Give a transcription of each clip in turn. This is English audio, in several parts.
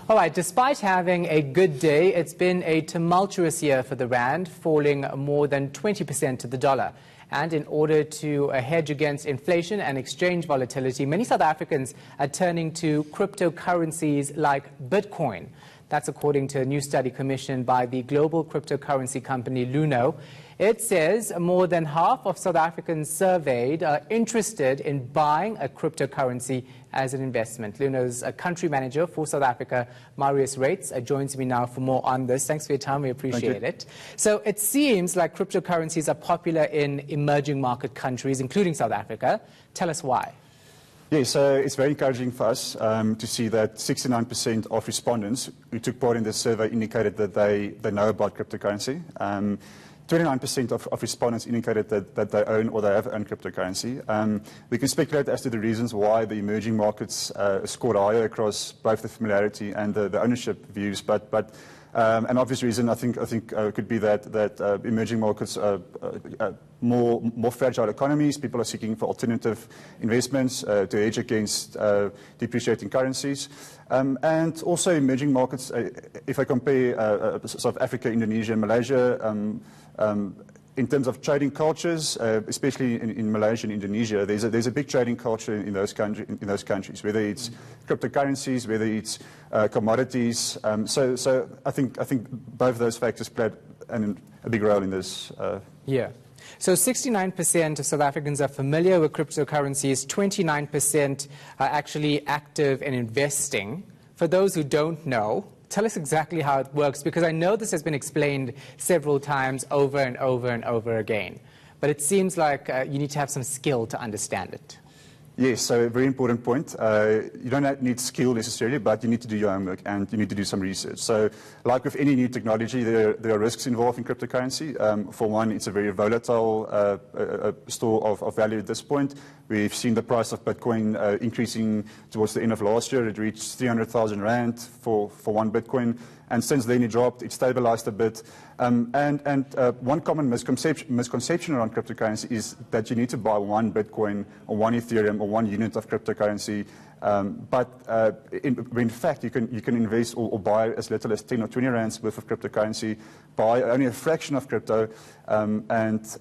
All right, despite having a good day, it's been a tumultuous year for the rand, falling more than 20% to the dollar. And in order to hedge against inflation and exchange volatility, many South Africans are turning to cryptocurrencies like Bitcoin. That's according to a new study commissioned by the global cryptocurrency company Luno. It says more than half of South Africans surveyed are interested in buying a cryptocurrency as an investment. Luno's country manager for South Africa, Marius Rates, joins me now for more on this. Thanks for your time. We appreciate it. So it seems like cryptocurrencies are popular in emerging market countries, including South Africa. Tell us why. Yeah, so it's very encouraging for us to see that 69% of respondents who took part in this survey indicated that they know about cryptocurrency. 29% of respondents indicated that they own or they have owned cryptocurrency. We can speculate as to the reasons why the emerging markets scored higher across both the familiarity and the ownership views, but an obvious reason I think could be that emerging markets are more fragile economies. People are seeking for alternative investments to hedge against depreciating currencies. And also emerging markets, if I compare South Africa, Indonesia, and Malaysia, in terms of trading cultures, especially in Malaysia and Indonesia, there's a big trading culture in those countries, whether it's cryptocurrencies, whether it's commodities. So I think both of those factors played a big role in this. Yeah. So 69% of South Africans are familiar with cryptocurrencies, 29% are actually active in investing. For those who don't know, tell us exactly how it works, because I know this has been explained several times over and over and over again. But it seems like you need to have some skill to understand it. Yes, so a very important point. You don't need skill necessarily, but you need to do your homework and you need to do some research. So like with any new technology, there are risks involved in cryptocurrency. For one, it's a very volatile store of value at this point. We've seen the price of Bitcoin increasing towards the end of last year. It reached 300,000 Rand for one Bitcoin. And since then it dropped, it stabilized a bit. And one common misconception around cryptocurrency is that you need to buy one Bitcoin or one Ethereum or one unit of cryptocurrency. But in fact, you can invest or buy as little as 10 or 20 rands worth of cryptocurrency, buy only a fraction of crypto, and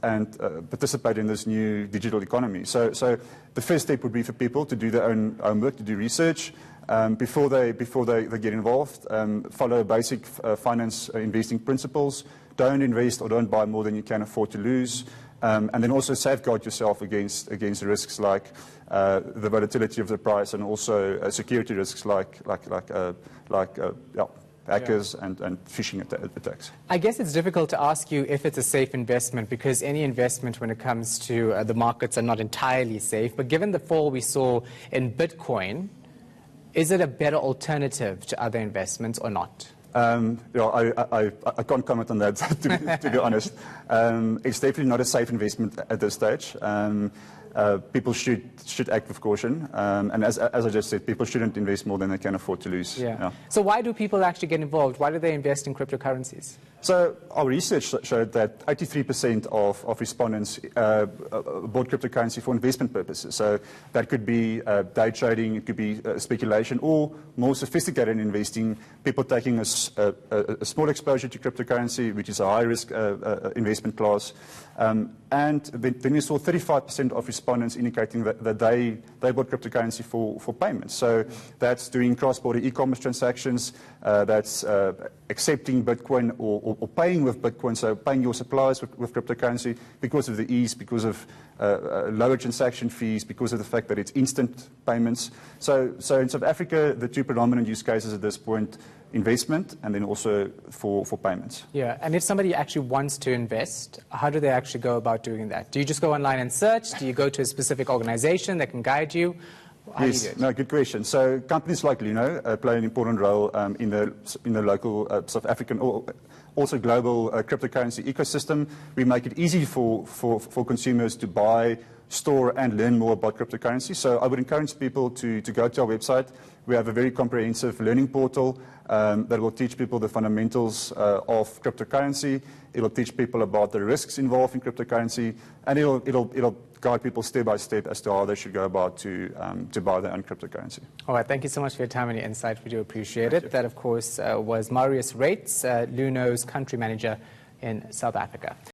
participate in this new digital economy. So the first step would be for people to do their own homework, to do research. Before they get involved, follow basic finance investing principles. Don't invest or don't buy more than you can afford to lose. And then also safeguard yourself against risks like the volatility of the price, and also security risks like hackers and phishing attacks. I guess it's difficult to ask you if it's a safe investment, because any investment when it comes to the markets are not entirely safe. But given the fall we saw in Bitcoin, is it a better alternative to other investments or not? I can't comment on that, to be honest. It's definitely not a safe investment at this stage. People should act with caution. And as I just said, people shouldn't invest more than they can afford to lose. Yeah. So why do people actually get involved? Why do they invest in cryptocurrencies? So our research showed that 83% of respondents bought cryptocurrency for investment purposes. So that could be day trading, it could be speculation, or more sophisticated investing, people taking a small exposure to cryptocurrency, which is a high-risk investment class. And then we saw 35% of respondents indicating that they bought cryptocurrency for payments. So that's doing cross-border e-commerce transactions, that's accepting Bitcoin or paying with Bitcoin, so paying your suppliers with cryptocurrency because of the ease, because of lower transaction fees, because of the fact that it's instant payments. So in South Africa, the two predominant use cases at this point, investment and then also for payments. Yeah, and if somebody actually wants to invest, how do they actually go about doing that? Do you just go online and search? Do you go to a specific organization that can guide you? Yes, no, good question. So companies like Luno play an important role in the local South African or also global cryptocurrency ecosystem. We make it easy for consumers to buy store and learn more about cryptocurrency. So I would encourage people to go to our website. We have a very comprehensive learning portal that will teach people the fundamentals of cryptocurrency. It'll teach people about the risks involved in cryptocurrency, and it'll guide people step by step as to how they should go about to buy their own cryptocurrency. All right, thank you so much for your time and your insight. We do appreciate it. That, of course, was Marius Rates, Luno's country manager in South Africa.